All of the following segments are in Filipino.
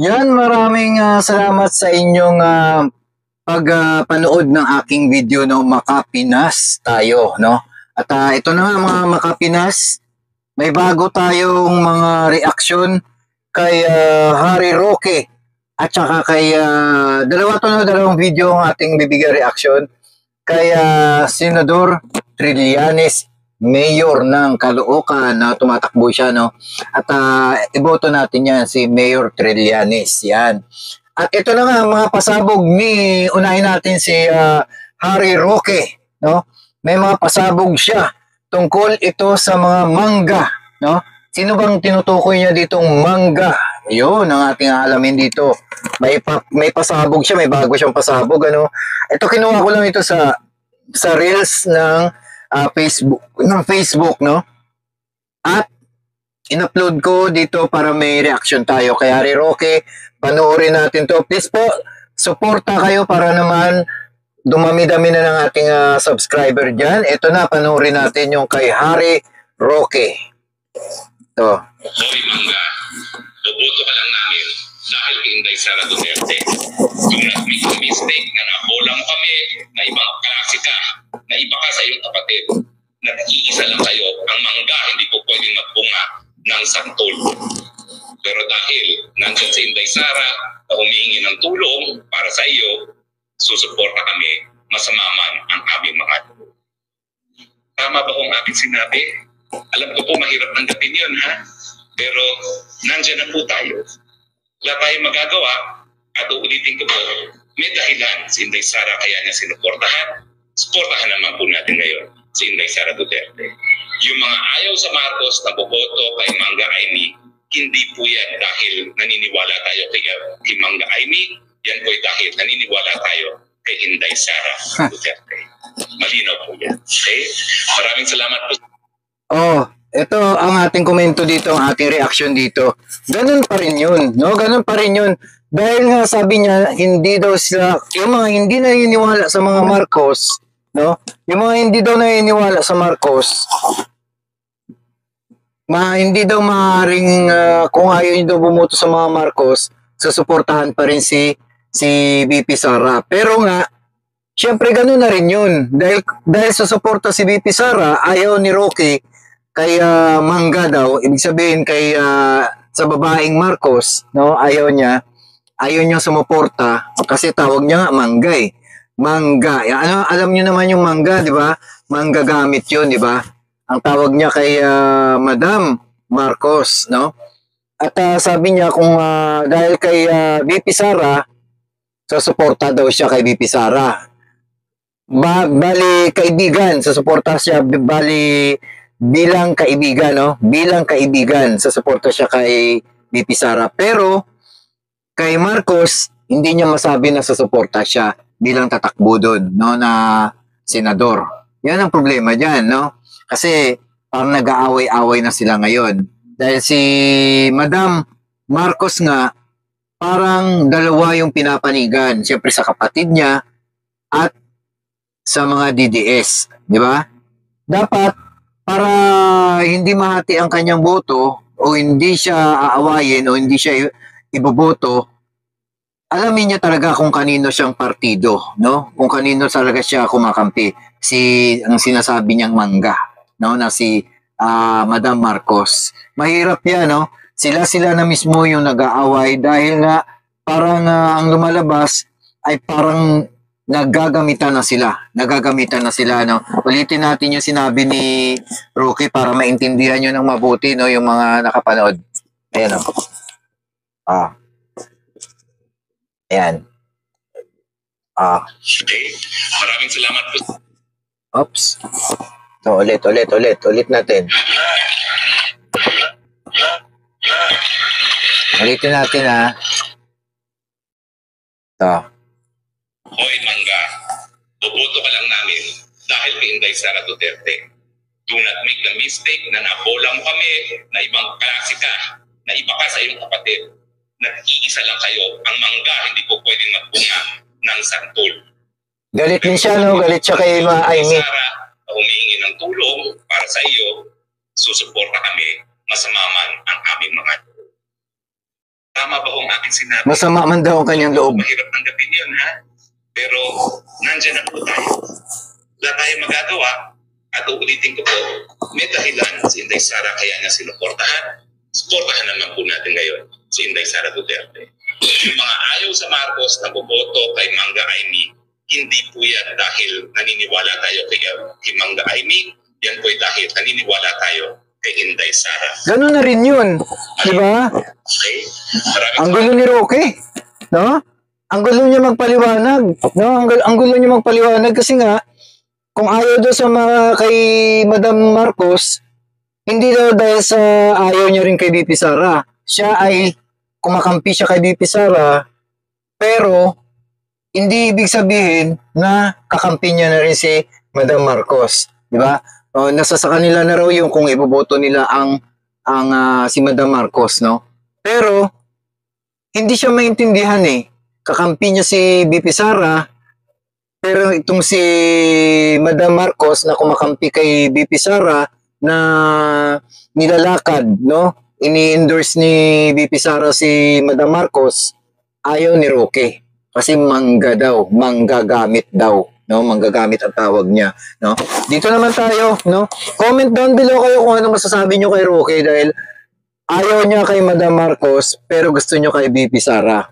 Yan, maraming salamat sa inyong pagpanood ng aking video, no, Makapinas tayo, no. At ito na nga mga Makapinas, may bago tayong mga reaksyon kay Harry Roque at saka kay dalawang video ang ating bibigyan reaksyon kay Senador Trillanes, mayor ng Caloocan na tumatakbo siya, no? At iboto natin yan, si Mayor Trillanes, yan. At ito na nga, mga pasabog ni, unahin natin si Harry Roque, no? May mga pasabog siya tungkol ito sa mga mangga, no? Sino bang tinutukoy niya ditong mangga? Yun ang ating alamin dito. May pasabog siya, may bago siyang pasabog, ano? Ito kinuha ko lang ito sa reels ng Facebook, no? At in-upload ko dito para may reaction tayo kay Harry Roque. Panoorin natin to. Please po, suporta kayo para naman dumami-dami na ng ating subscriber dyan. Ito na, panoorin natin yung kay Harry Roque. Ito. Hoy mangga, boboto ka lang namin dahil kay Inday Sara Duterte. Do not make a mistake na nabola mo kami na ibang klase ka, na iba ka sa iyong kapatid. Nag-iisa lang kayo, ang mangga hindi po pwedeng magbunga ng santol. Pero dahil nandyan si Inday Sara na humihingi ng tulong para sa iyo, susuporta kami, masama man ang aming mga. Tama ba kung aking sinabi? Alam ko po mahirap tanggapin yun, ha? Pero nandyan na po tayo. Wala tayong magagawa at uulitin ko po, may dahilan si Inday Sara kaya niya sinuportahan. Suportahan naman po natin ngayon si Inday Sara Duterte. Yung mga ayaw sa Marcos na boboto kay Mangga Aimee, hindi po yan dahil naniniwala tayo kay Mangga Aimee, yan po dahil naniniwala tayo kay Inday Sara Duterte. Malinaw po yan. Okay? Maraming salamat po. Oh, ito ang ating komento dito, ang ating reaction dito. Ganun pa rin yun, no? Ganun pa rin yun. Dahil nga sabi niya, hindi daw sila, yung mga hindi naniniwala sa mga Marcos, no? Yung mga hindi daw naniniwala sa Marcos, hindi daw maaaring, kung ayaw nyo daw bumoto sa mga Marcos, susuportahan pa rin si VP Sara. Pero nga, syempre ganun na rin yun. Dahil susuporta si VP Sara, ayaw ni Roque, kay Mangga daw, ibig sabihin kay sa babaeng Marcos, no, ayaw niya sumuporta kasi tawag niya nga Mangga eh. Mangga. Ano, alam niyo naman yung Mangga, di ba? Mangga gamit 'yun, di ba? Ang tawag niya kay Madam Marcos, no? At sabi niya kung dahil kay VP Sara, susuporta daw siya kay VP Sara. Bali kaibigan, susuporta siya bilang kaibigan, no? Bilang kaibigan, susuporta siya kay VP Sara. Pero, kay Marcos, hindi niya masabi na susuporta siya bilang tatakbo doon, no? Na senador. Yan ang problema dyan, no? Kasi, parang nag-aaway-away na sila ngayon. Dahil si Madam Marcos nga, parang dalawa yung pinapanigan. Siyempre sa kapatid niya at sa mga DDS. Di ba? Dapat, para hindi mahati ang kanyang boto o hindi siya aawayin o hindi siya iboboto, alamin niya talaga kung kanino siyang partido, no? Kung kanino talaga siya kumakampi. Ang sinasabi niyang Mangga, no? Na si Madam Marcos. Mahirap yan, no? Sila na mismo yung nag-aaway dahil nga parang ang lumalabas ay parang nagagamitan na sila, no? Ulitin natin yung sinabi ni Roque para maintindihan nyo ng mabuti, no, yung mga nakapanood. Ayan, no? Ayan. Okay. Maraming salamat po. Oops. So, ulit natin. Ulitin natin, ha. Ito. Hoy mangga, boboto ka lang namin dahil kay Inday Sara Duterte. Do not make the mistake na nabola mo kami na ibang klase ka, na iba ka sa iyong kapatid. Nag-iisa lang kayo, ang mangga hindi po pwedeng magbunga ng santol. Galit din siya, no? Galit siya kay Aimee. Sara, humihingi ng tulong para sa iyo, susuporta kami, masama man ang aming mga Tama ba kung aking sinabi? Masama man daw ang kanyang loob. Mahirap tanggapin yun, ha? Pero nandyan na po tayo. Wala tayong magagawa. At uulitin ko po, may dahilan si Inday Sara kaya niya sinuportahan. Suportahan naman po natin ngayon si Inday Sara Duterte. Yung mga ayaw sa Marcos na boboto kay Mangga Aimee, hindi po yan dahil naniniwala tayo kay Mangga Aimee. Yan po dahil naniniwala tayo kay Inday Sara. Ganun na rin yun. Diba? Okay? Ang gulo ni Roque. No? Ang gulo niya magpaliwanag. No? Ang gulo niya magpaliwanag kasi nga, kung ayaw doon sa mga kay Madam Marcos, hindi daw dahil sa ayaw niya rin kay BP Sara. Siya ay kumakampi siya kay BP Sara, pero hindi ibig sabihin na kakampi niya na rin si Madam Marcos. Di ba? Nasa sa kanila na raw yung kung iboboto nila ang si Madam Marcos, no? Pero hindi siya maintindihan eh. Kakampi niya si BP Sara, pero itong si Madam Marcos na kumakampi kay BP Sara na nilalakad, no? Ini-endorse ni BP Sara si Madam Marcos, ayaw ni Roque. Kasi manggagamit daw, no? Manggagamit ang tawag niya, no? Dito naman tayo, no? Comment down below kayo kung ano masasabi niyo kay Roque dahil ayaw niya kay Madam Marcos pero gusto niyo kay BP Sara.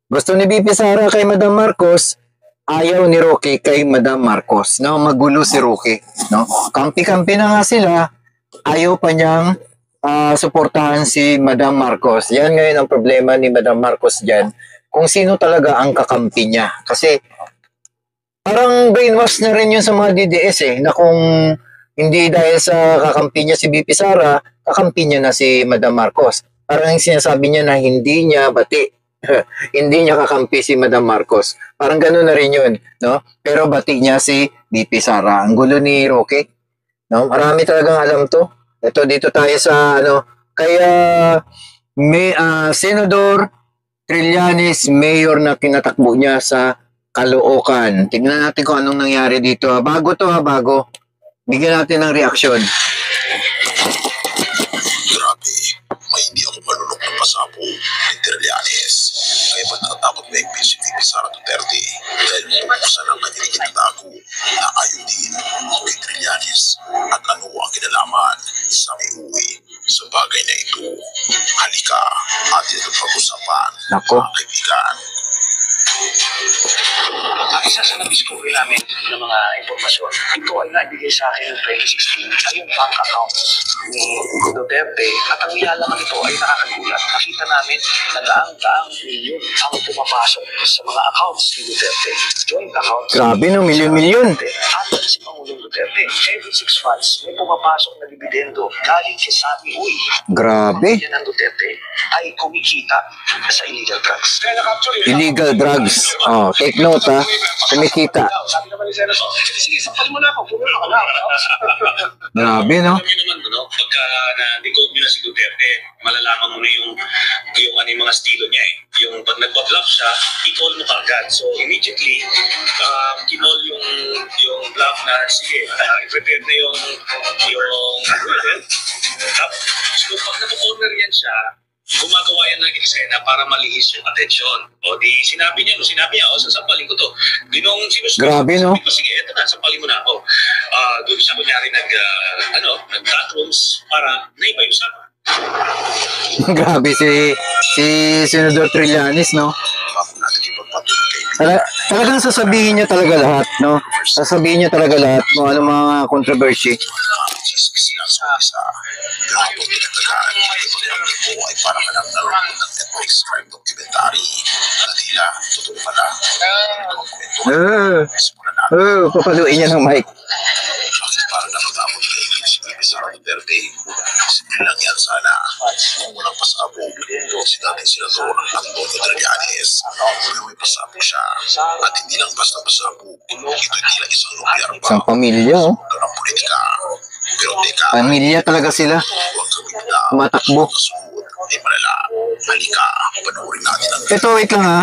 Gusto ni BP Sara kay Madam Marcos, ayaw ni Roque kay Madam Marcos, no? Magulo si Roque, no? Kampi-kampi na nga sila, ayaw pa niyang suportahan si Madam Marcos. Yan ngayon ang problema ni Madam Marcos dyan, kung sino talaga ang kakampi niya. Kasi parang brainwash na rin yun sa mga DDS eh, na kung hindi dahil sa kakampi niya si BP Sara, kakampi niya na si Madam Marcos. Parang yung sinasabi niya na hindi niya bati. Hindi niya kakampi si Madam Marcos. Parang gano'n na rin yun, no? Pero bati niya si BP Sara. Ang gulo ni Roque, no? Marami talagang alam to. Ito, dito tayo sa kaya may Senador Trillanes, mayor na kinatakbo niya sa Caloocan. Tingnan natin kung anong nangyari dito. Bago to bago. Bigyan natin ng reaksyon. Grabe, may hindi ako malunok na pasapo ni Trillanes. Kaya ba't natatakot na yung si VP Sara Duterte? Dahil buksan ang kanyang ikinatago na ayaw din kay Trillanes. At ano ang kinalaman sa may uwi sa bagay na ito? Halika, atin ito pag-usapan, Nako. mga kaibigan. Ang isa sa na-discover namin ng mga impormasyon, ito ay naibigay sa akin noong 2016 ay yung bank account ni Duterte at ang nilalaman nito ay nakakagulat. Nakita namin na daang-daang milyon ang pumapasok sa mga accounts ni Duterte. Joint accounts. Grabe no, milyon-milyon. At si Pangulong Duterte, every 6 months may pumapasok na dividendo galing kay Sammy Uy. Grabe. Yan ang Duterte ay kumikita sa illegal drugs. Illegal drugs. Oh, take note kumikita. Sabi naman ni Senator, sige, sampalin mo na ako, puno ka na. Grabe no. Alam niyo naman, no? Pagka na-decode niyo na si Duterte, malalaman mo na yung mga estilo niya eh. Yung pag nagpa-bluff siya, i-call mo kaagad. So immediately, kinol yung bluff na, sige, i-prepare na yung so pag napo-corner yan siya, gumagawa yan ng eksena para malihis yung atensyon. O di sinabi niya, sasampalin ko to. Dinong Grabe, no? Sige, eto na, sampalin mo na ako. Doon siya kunyari nag-chat rooms para naiba yung usapan. Grabe si Senador Trillanes, no? Bago natin ipagpatuloy kaibigan. Talagang sasabihin niya talaga lahat, no? Sasabihin niya talaga lahat kung ano mga controversy. Chismis lang sa isa. Grabe, pinagtagaan. Ipagpatuloy mo ay para ka lang nanonood ng Netflix crime documentary. Na tila, totoo pala. Simulan natin. Papaluin niya ng mic. Bakit parang nakatakot na yung si VP Sara Duterte? Simple lang yan sana. Kung walang pasabog, si dating senador Antonio Trillanes. Pero may pasabog siya. At hindi lang basta pasabog. Ito hindi lang isang lugar pa. Isang pamilya, oh. Ng politika. Pero teka, Pamilya talaga sila. huwag kang bigla. Tumatakbo. Kasunod ay malala. Halika, panoorin natin ang Ito, wait lang ha.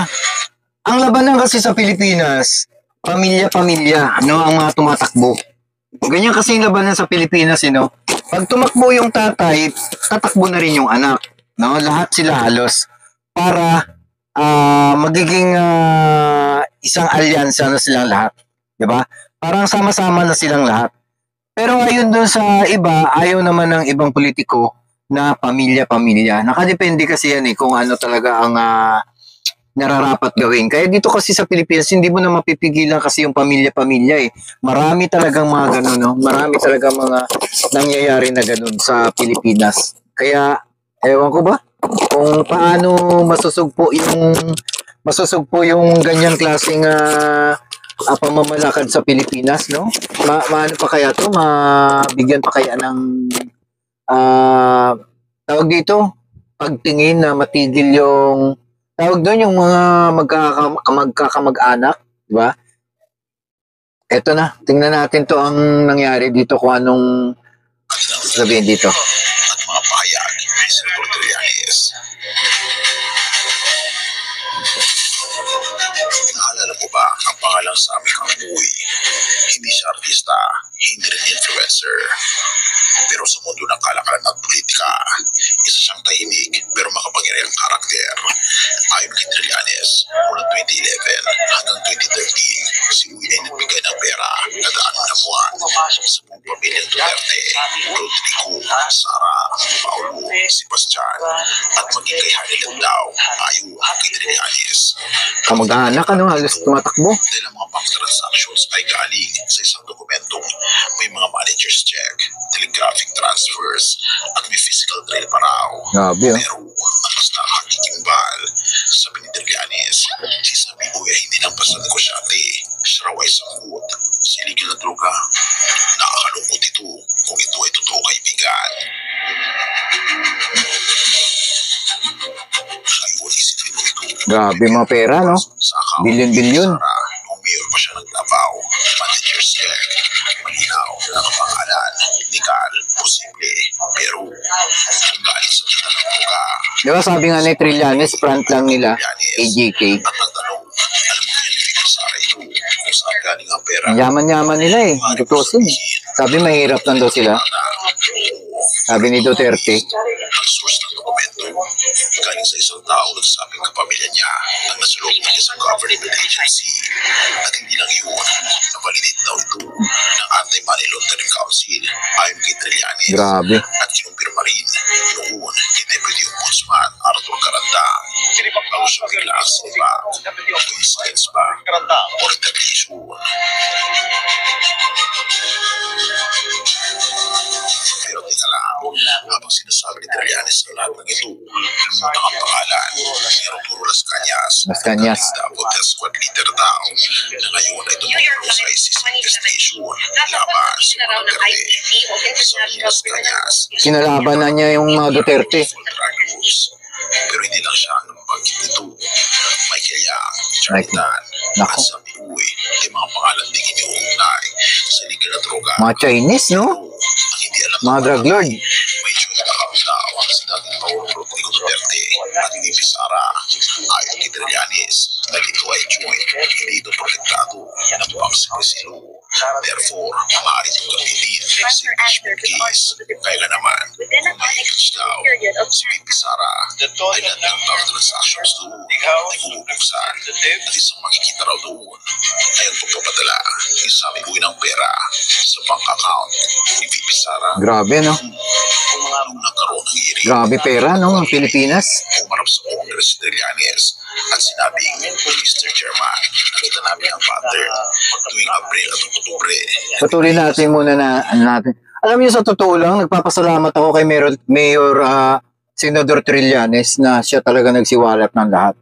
Ang labanan kasi sa Pilipinas, pamilya-pamilya, no, ang mga tumatakbo. Ganyan kasi yung labanan sa Pilipinas, no? Pag tumakbo yung tatay, tatakbo na rin yung anak, no? Lahat sila halos. para magiging isang alyansa na silang lahat. 'Di ba? Parang sama-sama na silang lahat. Pero ayon doon sa iba, ayaw naman ng ibang politiko na pamilya-pamilya. Nakadepende kasi yan kung ano talaga ang nararapat gawin. Kaya dito kasi sa Pilipinas, hindi mo na mapipigilan kasi yung pamilya-pamilya Marami talagang mga ganun, no? Marami talagang mga nangyayari na ganun sa Pilipinas. Kaya, ewan ko ba? Kung paano masusugpo yung ganyang klaseng pamamalakad sa Pilipinas, no? Maano pa kaya to? Mabigyan pa kaya ng tawag dito? Pagtingin na matigil yung tawag doon yung mga magkakamag-anak, di ba? Eto na, tingnan natin to ang nangyari dito kung anong sabihin dito. At mga pahayag ni Senator Trillanes. Naalala mo ba ang pangalang sa aming Kampuy? Hindi siya artista, hindi rin influencer. Pero sa mundo ng kalakalan at politika, isa siyang tahimik pero makapangyarihang karakter. Ayon kay Trillanes, mula 2011 hanggang 2013, si Uy ay nagbigay ng pera na daan na buwan sa buong pamilyang Duterte, Rodrigo, Sara, Paulo, Sebastian, at maging kay Hanilan daw, ayon kay Trillanes. Kamag-anak, halos tumatakbo. Dahil ang mga bank transactions ay galing sa isang dokumentong may mga manager's check, telegraphic transfers, at may physical trail pa raw. Grabe, Pero ang mas nakakakikimbal, sabi ni Trillanes, si Sabi Uy ay hindi lang basta negosyante, siya raw ay sangkot sa illegal na droga. Nakakalungkot ito kung ito ay totoo kaibigan. Ayun, isipin mo ito. Grabe mga pera, no? Sa account Bilyon-bilyon. ni Sara, nung mayor pa siya ng Davao, manager's check, malinaw na ang pangalan, legal, posible, pero ang galing sa kita ng droga. Di ba sabi nga ni Trillanes, front lang nila, AJK. At ang tanong, alam mo yan, Vicky Sara ito, kung saan galing ang pera. Ang yaman-yaman nila Tutusin. Sabi mahirap lang daw sila. Sabi ni Duterte. Ang source ng dokumento, galing sa isang tao na sabing kapamilya niya ang nasa loob ng isang government agency. At hindi lang yun, na-validate daw ito ng Anti-Money Laundering Council ayon kay Trillanes. Grabe. At kinumpirma rin noon ni Deputy Ombudsman Arthur Caranda bago siya bigla ang sinipa ng coincidence ba o retaliation. Pero tingala habang sinasabi ni Trillanes ang lahat ng ito, lumutang ang pangalan ni Arturo Las Cañas. Las Cañas. Davao Del Squad leader daw na ngayon ay tumutulong sa ICC investigation laban sa mga Duterte. Sabi ni Las Cañas, Kinalaban na niya yung mga Duterte. pero hindi lang siya ang nabanggit nito. Michael Yang, Charlie Tan, Nako. at Sabi Uy, ay mga pangalan din iniuunay sa illegal na droga. Mga Chinese, no? Ang hindi alam Mga drug lord. may joint account daw si dating Pangulong Rodrigo Duterte at VP Sara. Ayon kay Trillanes, dahil ito ay joint, hindi ito protektado ng bank secrecy law. Therefore, maaari itong gamitin sa impeachment case. Kaya nga naman, kung may impeach daw, si VP Sara ay lahat ng bank transactions doon ay bubuksan at isang makikita raw doon ay ang pagpapadala ng Sabi Uy ng pera sa bank account ni VP Sara. Grabe, no? Nung nagkaroon ng hearing, Grabe pera, no? Ang Pilipinas. umarap sa Congress ni Trillanes at sinabing, Mr. Chairman, nakita namin ang pattern tuwing Abril at Oktubre. Patuloy natin muna natin. Alam niyo, sa totoo lang, nagpapasalamat ako kay Mayor Senador Trillanes na siya talaga nagsiwalat ng lahat.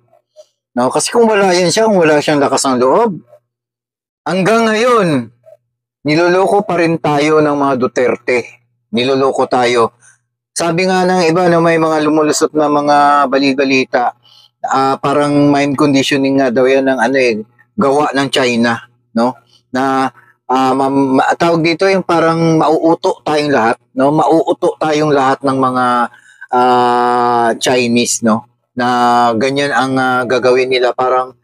No, kasi kung wala yan siya, kung wala siyang lakas ng loob, hanggang ngayon, niloloko pa rin tayo ng mga Duterte. Niloloko tayo. Sabi nga ng iba na may mga lumulusot na mga bali-balita, parang mind conditioning nga daw yan ng gawa ng China, no? Na tawag dito yung parang mauuto tayong lahat, no? Mauuto tayong lahat ng mga Chinese, no? Na ganyan ang gagawin nila, parang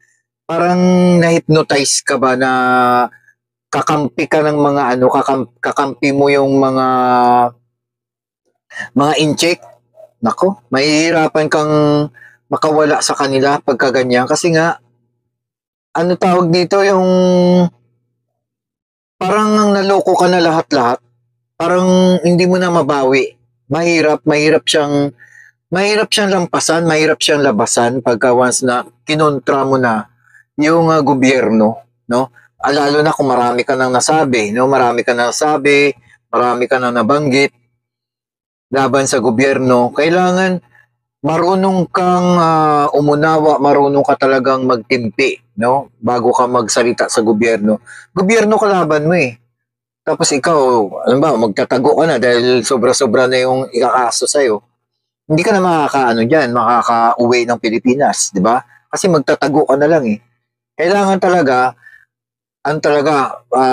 na-hypnotize ka ba na kakampi ka ng mga kakampi mo yung mga incheck. Nako, makawala sa kanila pagka ganyan. Kasi nga, ano tawag dito, yung parang naloko ka na lahat-lahat. Parang hindi mo na mabawi. Mahirap siyang lampasan, mahirap siyang labasan pagka once na kinontra mo na yung gobyerno, no? Lalo na kung marami ka nang nasabi, no? Marami ka nang nabanggit laban sa gobyerno. Kailangan marunong kang umunawa, marunong ka talagang magtimpi, no? Bago ka magsalita sa gobyerno. Gobyerno kalaban mo eh. Tapos ikaw, alam ba, magtatago ka na dahil sobra-sobra na yung ikakaso sa'yo. Hindi ka na makaka-uwi ng Pilipinas, di ba? Kasi magtatago ka na lang eh. Kailangan talaga,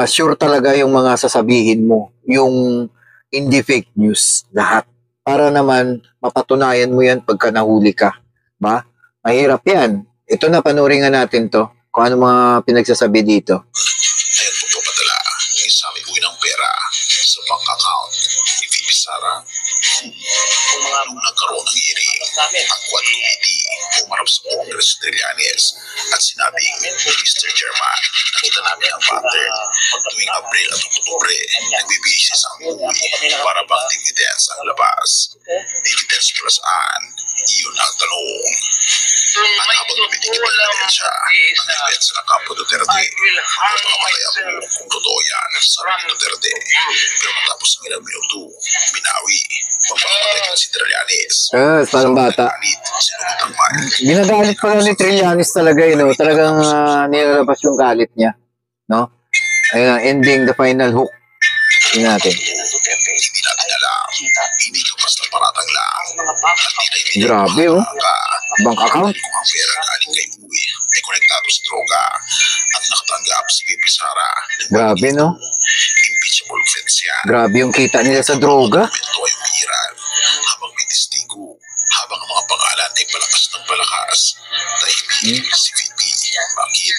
sure talaga yung mga sasabihin mo, yung hindi fake news, lahat. Para naman mapatunayan mo yan pagka nahuli ka. Ba? Mahirap yan. Ito na, panurin nga natin to. Kung ano mga pinagsasabi dito. Ayan po papadala. Isami po ng pera sa bank account ni VP Sara. Nung nagkaroon ng hearing, ang Quad Committee umarap sa Congress Trillanes at sinabing, Mr. Chairman, nakita namin ang pattern. Tuwing Abril at Oktubre, nagbibigay siya sa umuwi para bang dividends ang labas. Dividends plus an, iyon ang tanong. At habang tumitigil natin siya, ang depensa ng Campo Duterte, magpapakamatay ako kung totoo yan, sabi ni Duterte. Pero matapos ng ilang minuto, binawi, magpapakamatay ka si Trillanes. Parang bata. Sinugot ang mic. Ginagalit pala ni Trillanes talaga, no? Talagang nilalabas yung galit niya, no? Ayun, ending the final hook. Tingnan natin. Hindi natin alam, hindi ka basta paratang lang. At hindi Grabe, oh. Bank account. Kung ang pera galing kay Uwi ay konektado sa droga at nakatanggap si VP Sara. Grabe, no? Impeachable offense yan. Grabe yung kita nila sa droga. Ito ay umiiral habang may testigo, habang ang mga pangalan ay palakas ng palakas. Tahimik si VP. Bakit?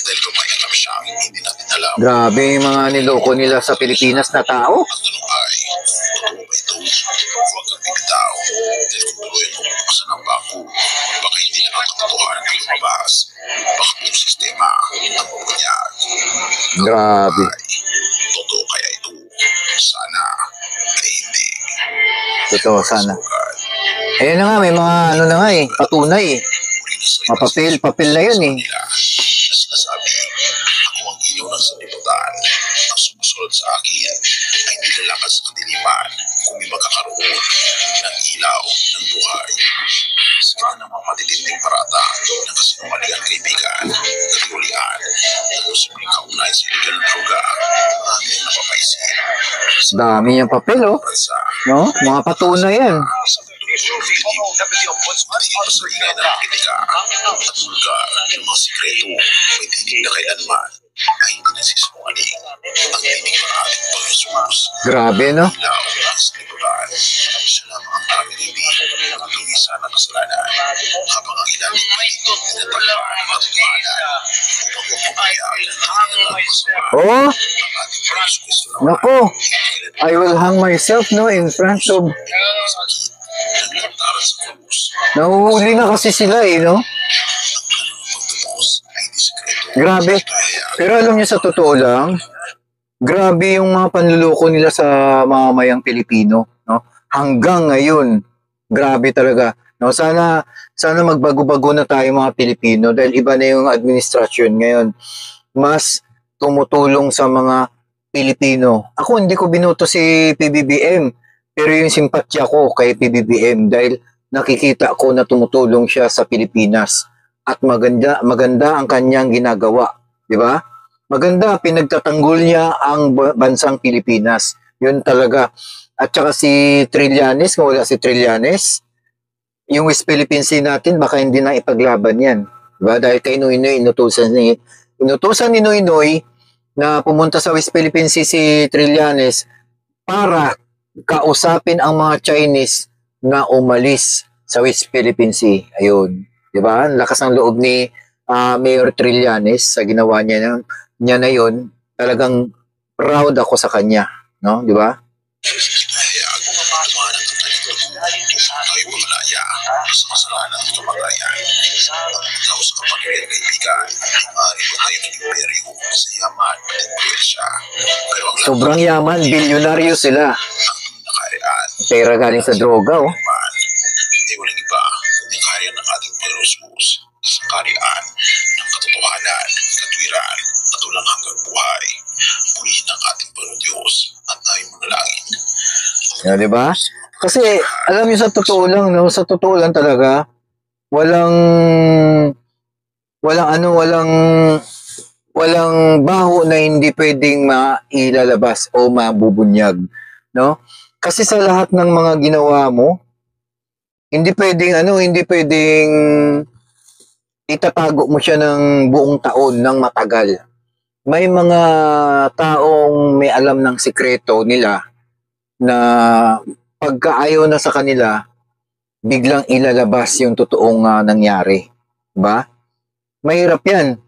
Dahil kung may alam siya, hindi natin alam. Grabe yung mga niloko nila sa Pilipinas na tao. Ang tanong ay, totoo ba ito? Huwag kang bibitaw. Dahil kung tuloy ang bubuksan ng bangko, baka hindi na ang katotohanan ay lumabas. Baka buong sistema ang mabunyag. Grabe. Totoo kaya ito? Sana ay hindi. Totoo, sana. Ayun na nga, may mga ano na nga eh, patunay eh. Papel na yun eh. Na sinasabi, ako ang ilaw ng sanlibutan. Ang sumusunod sa akin ay nilalakad sa kadiliman kung may magkakaroon ng ilaw ng buhay. Sa ganda ng mga matitinding parata ng kasinungalingan kaibigan, katiulian, at usimling kaunayan sa iligan ng droga, natin napapaisip. Dami yung papel oh. Bansa, No? Mga patunay yan. sa sa ingay ng kritika at vulgar ng mga sikreto may tinig na kailanman ay hindi nasisungaling ang tinig ng ating Panginoon. Grabe, no? Ilaw ang sanlibutan. Siya lamang ang aming ibig at lumisan ng kasalanan habang ang ilalim ay tinatagpan at matutuhanan upang magpamayag ng kanyang masama. Oh, Ang ating Panginoon Kristo naman nako. I will hang myself, no, in front of... naglantaran sa krus. Nahuhuli na kasi sila eh, no? Pagtapos ay hindi sikreto. Grabe. Pero alam niyo sa totoo lang, grabe yung mga panluloko nila sa mamamayang Pilipino, no? Hanggang ngayon, grabe talaga. No, sana magbago-bago na tayo mga Pilipino dahil iba na yung administrasyon ngayon. Mas tumutulong sa mga Pilipino. Ako hindi ko binoto si PBBM, pero yung simpatya ko kay PBBM dahil nakikita ko na tumutulong siya sa Pilipinas at maganda ang kanyang ginagawa, di ba? Maganda, pinagtatanggol niya ang bansang Pilipinas. Yun talaga. At saka si Trillanes, kung wala si Trillanes, yung West Philippine Sea natin, baka hindi na ipaglaban yan. Diba? Dahil kay Noynoy, inutusan ni Noynoy na pumunta sa West Philippine Sea si Trillanes para kausapin ang mga Chinese na umalis sa West Philippine Sea. Ayun. Diba? Ang lakas ng loob ni Mayor Trillanes sa ginawa niya na yun. Talagang proud ako sa kanya. No? Diba? Hayag, tumanan ang kanyang dugo, ay malaya, sa kasalanan ng kamagayan. At ikaw sa kapatiran kaibigan, maaari ba tayo imperyo sa yaman at impluensya? Pero ang Sobrang yaman, bilyonaryo sila. nakarian, Pera galing sa droga, oh. man, ay walang iba kundi kaya ng ating Panginoon Jesus sa karian ng katotohanan, katwiran, at walang hanggang buhay. Purihin ang ating Panginoon Diyos at tayo manalangin. Yeah, di ba? Kasi alam niyo, sa totoo lang, no, sa totoo lang talaga, walang baho na hindi pwedeng mailalabas o mabubunyag, no? Kasi sa lahat ng mga ginawa mo, hindi pwedeng itatago mo siya ng buong taon, ng matagal. May mga taong may alam ng sikreto nila na pagka ayaw na sa kanila, biglang ilalabas yung totoong nangyari. Ba? Mahirap yan.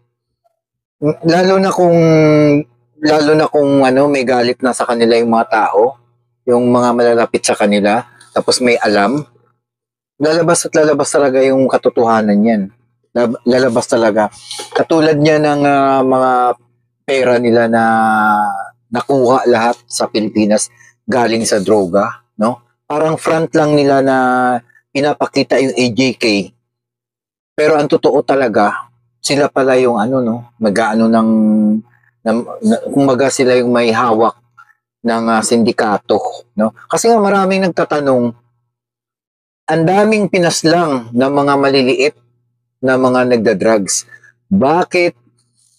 Lalo na kung may galit na sa kanila yung mga tao, yung mga malalapit sa kanila, tapos may alam, lalabas at lalabas talaga yung katotohanan yan. Lalabas talaga. Katulad niya ng mga pera nila na nakuha lahat sa Pilipinas galing sa droga, no? Parang front lang nila na pinapakita yung AJK. Pero ang totoo talaga, sila pala yung nag-aano kumbaga sila yung may hawak ng sindikato, no? Kasi nga maraming nagtatanong, ang daming pinaslang ng mga maliliit na mga nagda-drugs. Bakit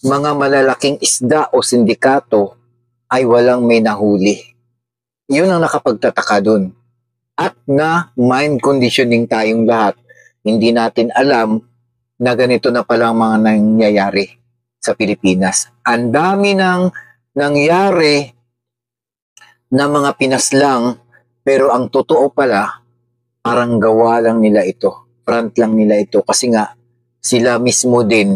mga malalaking isda o sindikato ay walang may nahuli? Yun ang nakapagtataka dun. At na mind conditioning tayong lahat. Hindi natin alam na ganito na palang mga nangyayari sa Pilipinas. Ang dami ng nangyari na mga pinaslang, pero ang totoo pala, parang gawa lang nila ito. Front lang nila ito. Kasi nga, sila mismo din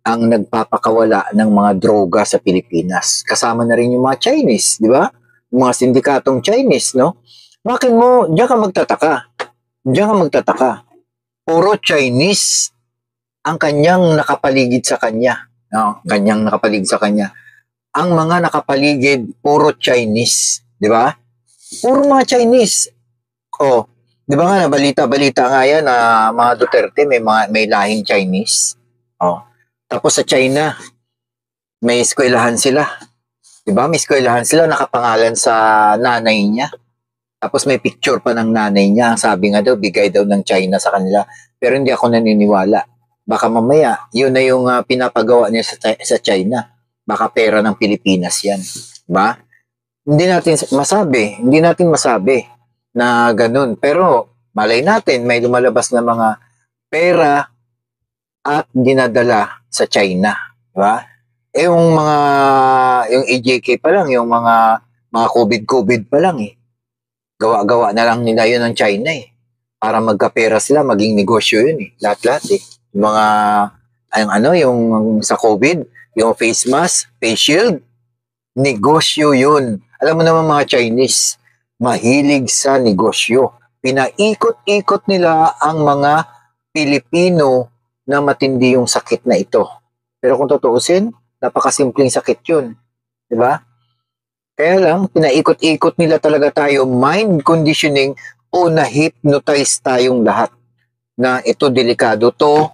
ang nagpapakawala ng mga droga sa Pilipinas. Kasama na rin yung mga Chinese, di ba? Yung mga sindikatong Chinese, no? Bakit mo, diyan ka magtataka. Puro Chinese ang kanyang nakapaligid sa kanya. No? Kanyang nakapaligid sa kanya. Ang mga nakapaligid, puro Chinese, di ba? Puro mga Chinese. Oh, di ba nga, balita nga yan na mga Duterte may lahing Chinese. Oh. Tapos sa China, may eskwelahan sila. Diba? May eskwelahan sila, nakapangalan sa nanay niya. Tapos may picture pa ng nanay niya. Sabi nga daw, bigay daw ng China sa kanila. Pero hindi ako naniniwala. Baka mamaya, yun na yung pinapagawa niya sa China. Baka pera ng Pilipinas yan. Diba? Hindi natin masabi na ganun. Pero malay natin, may lumalabas na mga pera at dinadala sa China, diba? Yung AJK pa lang, yung mga COVID pa lang eh. Gawa-gawa na lang nila yun ng China eh. Para magkapera sila, maging negosyo yun eh. Lahat-lahat eh. Yung sa COVID, yung face mask, face shield, negosyo yun. Alam mo naman mga Chinese, mahilig sa negosyo. Pinaikot-ikot nila ang mga Pilipino na matindi yung sakit na ito. Pero kung tutuusin, napakasimpleng sakit yun. Diba? Kaya lang, pinaikot-ikot nila talaga tayo, mind conditioning o na-hypnotize tayong lahat na ito delikado to,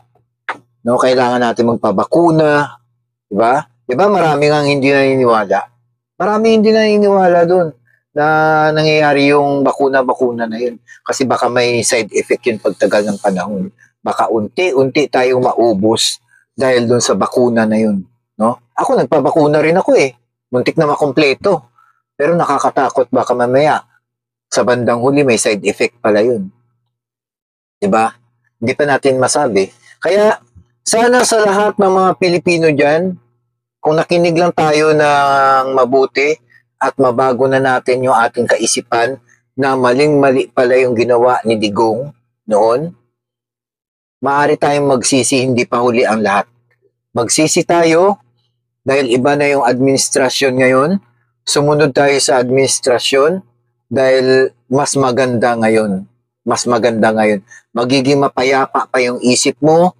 no, kailangan natin magpabakuna. Diba? Diba marami nga hindi naniniwala? Marami hindi naniniwala doon na nangyayari yung bakuna-bakuna na yun. Kasi baka may side effect yun pagtagal ng panahon. Baka unti-unti tayong maubos dahil doon sa bakuna na yun. No? Ako, nagpabakuna rin ako eh. Muntik na makompleto. Pero nakakatakot, baka mamaya sa bandang huli may side effect pala yun. Diba? Hindi pa natin masabi. Kaya, sana sa lahat ng mga Pilipino dyan, kung nakinig lang tayo ng mabuti at mabago na natin yung ating kaisipan na maling-mali pala yung ginawa ni Digong noon, maaari tayong magsisi, hindi pa huli ang lahat. Magsisi tayo dahil iba na yung administrasyon ngayon. Sumunod tayo sa administrasyon dahil mas maganda ngayon. mas maganda ngayon. Magiging mapayapa pa yung isip mo,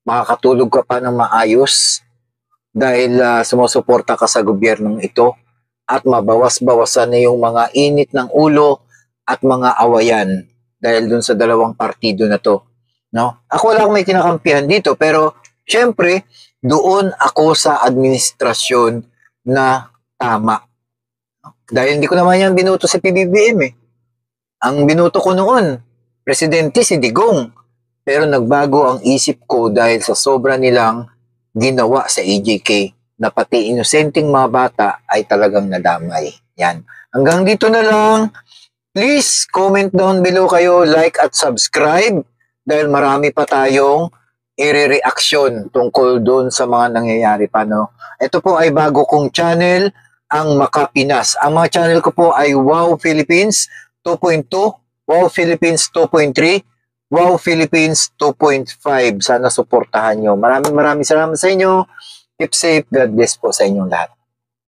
makakatulog ka pa ng maayos dahil sumusuporta ka sa gobyernong ito at mabawas-bawasan na yung mga init ng ulo at mga awayan dahil dun sa dalawang partido na to. No? Ako lang may kinakampihan dito pero syempre doon ako sa administrasyon na tama. Dahil hindi ko naman yan binuto sa PBBM eh. Ang binuto ko noon, presidente si Digong. Pero nagbago ang isip ko dahil sa sobra nilang ginawa sa EJK na pati inosenteng mga bata ay talagang nadamay. Yan. Hanggang dito na lang. Please comment down below kayo, like at subscribe dahil marami pa tayong i-reaction tungkol doon sa mga nangyayari pa. No? Ito po ay bago kong channel, ang Makapinas. Ang mga channel ko po ay Wow Philippines 2.2, Wow Philippines 2.3, Wow Philippines 2.5. Sana suportahan nyo. Maraming salamat sa inyo. Keep safe. God bless po sa inyong lahat.